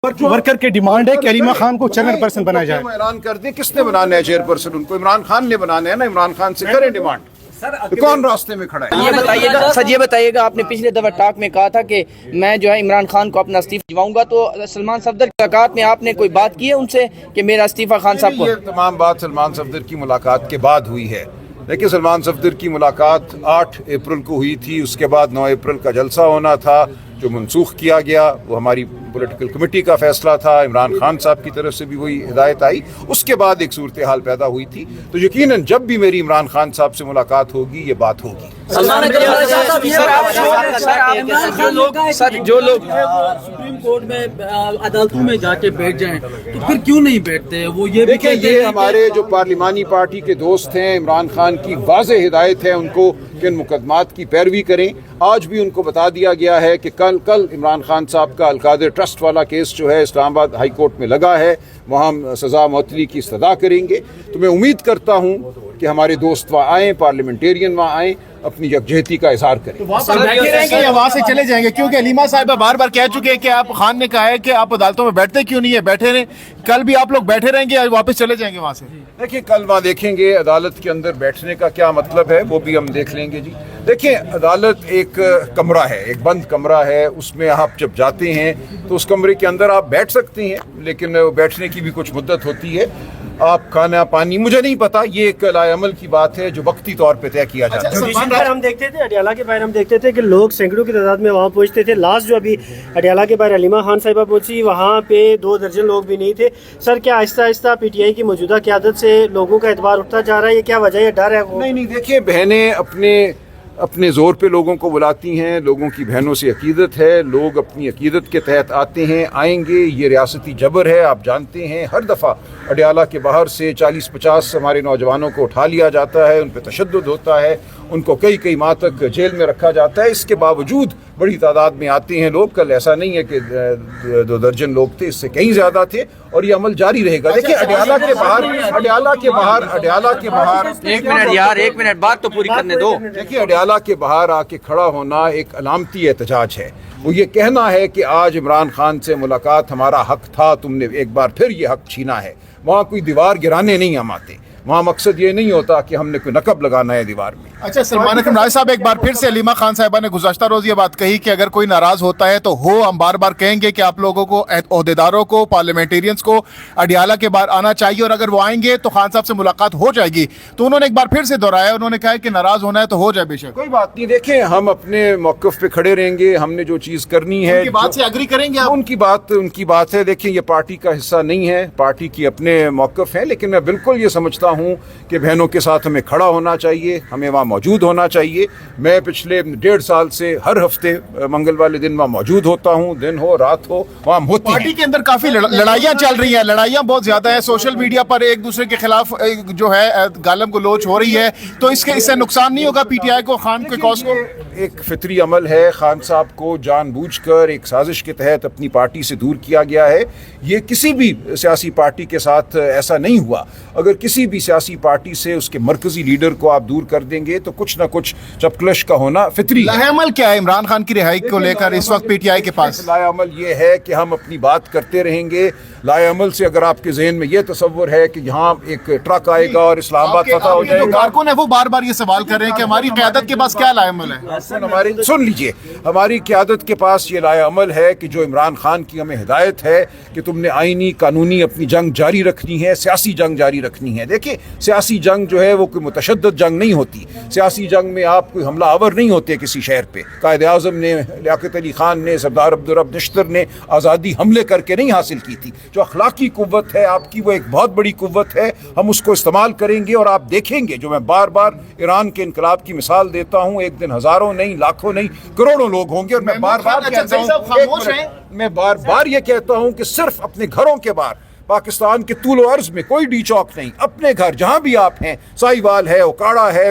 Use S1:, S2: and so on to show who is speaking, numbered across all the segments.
S1: Worker کی demand ہے کہ علیمہ خان کو چیئرمین پرسن بنایا جائے.
S2: اعلان کر دیں کس نے بنانا ہے چیئر پرسن, ان کو عمران خان نے بنانا ہے نا, عمران خان سے کریں ڈیمانڈ. کون راستے میں کھڑا ہے؟
S3: یہ بتائیے گا آپ نے پچھلے دفعہ ٹاک میں کہا تھا کہ میں جو ہے عمران خان کو اپنا استعفی دلواؤں گا, تو سلمان صفدر کی ملاقات میں آپ نے کوئی بات کی ہے ان سے کہ میرا استعفی خان صاحب کو؟
S2: یہ تمام بات سلمان صفدر کی ملاقات کے بعد ہوئی ہے. دیکھیے سلمان صفدر کی ملاقات 8 اپریل کو ہوئی تھی, اس کے بعد 9 اپریل کا جلسہ ہونا تھا جو منسوخ کیا گیا. وہ ہماری پولیٹیکل کمیٹی کا فیصلہ تھا, عمران خان صاحب کی طرف سے بھی وہی ہدایت آئی. اس کے بعد ایک صورتحال پیدا ہوئی تھی, تو یقیناً جب بھی میری عمران خان صاحب سے ملاقات ہوگی یہ بات ہوگی.
S3: جو لوگ
S4: سپریم کورٹ میں عدالتوں میں جا کے بیٹھ جائیں تو پھر کیوں نہیں بیٹھتے وہ؟ یہ
S2: دیکھیں یہ ہمارے جو پارلیمانی پارٹی کے دوست ہیں, عمران خان کی واضح ہدایت ہے ان کو کہ ان مقدمات کی پیروی کریں. آج بھی ان کو بتا دیا گیا ہے کہ کل عمران خان صاحب کا القادر ٹرسٹ والا کیس جو ہے اسلام آباد ہائی کورٹ میں لگا ہے, وہاں ہم سزا معطلی کی استدعا کریں گے. تو میں امید کرتا ہوں کہ ہمارے دوست وہاں آئیں, پارلیمنٹیرین وہاں آئیں, اپنی یکجہتی کا اظہار کریں.
S1: بیٹھے رہیں گے یا وہاں سے چلے جائیں گے؟ کیونکہ علیمہ صاحبہ بار بار کہہ چکے ہیں کہ آپ خان نے کہا ہے کہ آپ عدالتوں میں بیٹھتے کیوں نہیں ہے, بیٹھے رہیں. کل بھی آپ لوگ بیٹھے رہیں گے یا واپس چلے جائیں گے وہاں سے؟
S2: دیکھیں کل وہاں دیکھیں گے عدالت کے اندر بیٹھنے کا کیا مطلب ہے, وہ بھی ہم دیکھ لیں گے. جی دیکھیں عدالت ایک کمرہ ہے, ایک بند کمرہ ہے, اس میں آپ جب جاتے ہیں تو اس کمرے کے اندر آپ بیٹھ سکتے ہیں, لیکن بیٹھنے کی بھی کچھ مدت ہوتی ہے. آپ کھانا پانی مجھے نہیں پتا, یہ ایک لائے عمل کی بات ہے جو وقتی طور پہ طے کیا جاتا ہے.
S5: ہم دیکھتے تھے اڈیالہ کے باہر, ہم دیکھتے تھے کہ لوگ سینکڑوں کی تعداد میں وہاں پہنچتے تھے. لاسٹ جو ابھی اڈیالہ کے باہر علیمہ خان صاحبہ پہنچی, وہاں پہ 2 درجن لوگ بھی نہیں تھے. سر کیا آہستہ آہستہ پی ٹی آئی کی موجودہ قیادت سے لوگوں کا اعتبار اٹھتا جا رہا ہے, یہ کیا وجہ ہے, ڈر ہے وہ؟
S2: نہیں دیکھیے بہنیں اپنے زور پہ لوگوں کو بلاتی ہیں, لوگوں کی بہنوں سے عقیدت ہے, لوگ اپنی عقیدت کے تحت آتے ہیں, آئیں گے. یہ ریاستی جبر ہے, آپ جانتے ہیں. ہر دفعہ اڈیالہ کے باہر سے 40-50 ہمارے نوجوانوں کو اٹھا لیا جاتا ہے, ان پہ تشدد ہوتا ہے, ان کو کئی ماہ تک جیل میں رکھا جاتا ہے. اس کے باوجود بڑی تعداد میں آتے ہیں لوگ. کل ایسا نہیں ہے کہ 2 درجن لوگ تھے, اس سے کہیں زیادہ تھے, اور یہ عمل جاری رہے گا. دیکھیں اڈیالہ کے باہر
S3: ایک منٹ بات تو پوری کرنے دو.
S2: دیکھیے اڈیالہ کے باہر آ کے کھڑا ہونا ایک علامتی احتجاج ہے. وہ یہ کہنا ہے کہ آج عمران خان سے ملاقات ہمارا حق تھا, تم نے ایک بار پھر یہ حق چھینا ہے. وہاں کوئی دیوار گرانے نہیں ہم آتے, وہاں مقصد یہ نہیں ہوتا کہ ہم نے کوئی نقب لگانا ہے دیوار میں.
S1: اچھا سلمان اکرم راج صاحب, ایک بار پھر سے علیمہ خان صاحبہ نے گزشتہ روز یہ بات کہی کہ اگر کوئی ناراض ہوتا ہے تو ہم بار بار کہیں گے کہ آپ لوگوں کو, عہدیداروں کو, پارلیمنٹیرینز کو اڈیالہ کے باہر آنا چاہیے, اور اگر وہ آئیں گے تو خان صاحب سے ملاقات ہو جائے گی. تو انہوں نے ایک بار پھر سے دہرایا, انہوں نے کہا کہ ناراض ہونا ہے تو ہو جائے بے شک.
S2: کوئی بات نہیں, دیکھیں ہم اپنے موقف پہ کھڑے رہیں گے. ہم نے جو چیز کرنی ہے
S1: ان کی بات سے اگری کریں گے آپ؟
S2: ان کی بات ہے. دیکھیں یہ پارٹی کا حصہ نہیں ہے, پارٹی کی اپنے موقف ہیں, لیکن میں بالکل یہ سمجھتا ہوں کہ بہنوں کے ساتھ ہمیں کھڑا ہونا چاہیے, ہمیں وہاں موجود ہونا چاہیے. میں پچھلے 1.5 سال سے ہر ہفتے منگل والے دن وہاں موجود ہوتا ہوں, دن ہو رات ہو وہاں ہم ہوتے ہیں.
S1: پارٹی کے اندر کافی لڑائیاں چل رہی ہیں, لڑائیاں بہت زیادہ ہیں, سوشل میڈیا پر ایک دوسرے کے خلاف جو ہے گالم گلوچ ہو رہی ہے, تو اس سے نقصان نہیں ہوگا پی ٹی آئی کو, خان کے کاز کو؟
S2: ایک فطری عمل ہے, خان صاحب کو جان بوجھ کر ایک سازش کے تحت اپنی پارٹی سے دور کیا گیا ہے. یہ کسی بھی سیاسی پارٹی کے ساتھ ایسا نہیں ہوا. اگر کسی بھی سیاسی پارٹی سے اس کے مرکزی لیڈر کو آپ دور کر دیں گے تو کچھ نہ کچھ چپکلش کا ہونا فطری ہے.
S1: لائحہ عمل کیا ہے عمران خان کی رہائی کو لے کر اس وقت پی ٹی آئی کے پاس؟
S2: لائحہ عمل یہ ہے کہ ہم اپنی بات کرتے رہیں گے. لائحہ عمل سے اگر آپ کے ذہن میں یہ تصور ہے کہ یہاں ایک ٹرک آئے گا اور اسلام آباد فتح ہو جائے گا,
S1: کارکن ہے وہ بار بار یہ سوال کر رہے ہیں کہ ہماری قیادت کے پاس کیا لائحہ عمل ہے؟
S2: سن لیجئے, ہماری قیادت کے پاس یہ لائحہ عمل ہے کہ جو عمران خان کی ہمیں ہدایت ہے کہ تم نے آئینی قانونی اپنی جنگ جاری رکھنی ہے, سیاسی جنگ جاری رکھنی ہے. دیکھیں سیاسی جنگ جو ہے وہ کوئی متشدد جنگ نہیں ہوتی. سیاسی جنگ میں آپ کوئی حملہ آور نہیں ہوتے کسی شہر پہ. قائد اعظم نے, لیاقت علی خان نے, سردار عبدالرب نشتر نے آزادی حملے کر کے نہیں حاصل کی تھی. جو اخلاقی قوت ہے آپ کی وہ ایک بہت بڑی قوت ہے, ہم اس کو استعمال کریں گے. اور آپ دیکھیں گے, جو میں بار بار ایران کے انقلاب کی مثال دیتا ہوں, ایک دن ہزاروں نہیں, لاکھوں نہیں, کروڑوں لوگ ہوں گے. اور میں بار بار یہ کہتا ہوں کہ صرف اپنے گھروں کے باہر پاکستان کے طول و عرض میں کوئی ڈی چوک نہیں, اپنے گھر جہاں بھی آپ ہیں, سائی وال ہے, اوکاڑا ہے,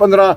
S2: 15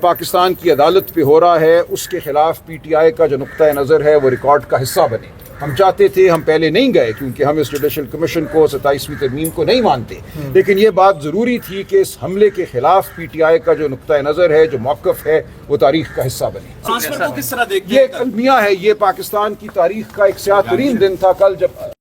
S2: پاکستان کی عدالت پہ ہو رہا ہے اس کے خلاف پی ٹی آئی کا جو نقطۂ نظر ہے وہ ریکارڈ کا حصہ بنے. ہم چاہتے تھے, ہم پہلے نہیں گئے کیونکہ ہم اس جوڈیشل کمیشن کو 27ویں ترمیم کو نہیں مانتے, لیکن یہ بات ضروری تھی کہ اس حملے کے خلاف پی ٹی آئی کا جو نقطۂ نظر ہے, جو موقف ہے, وہ تاریخ کا حصہ بنے.
S6: ٹرانسفر کو کس طرح دیکھتے
S2: یہ
S6: ہیں؟
S2: ایک المیہ ہے, یہ پاکستان کی تاریخ کا ایک سیاہ ترین دن تھا کل جب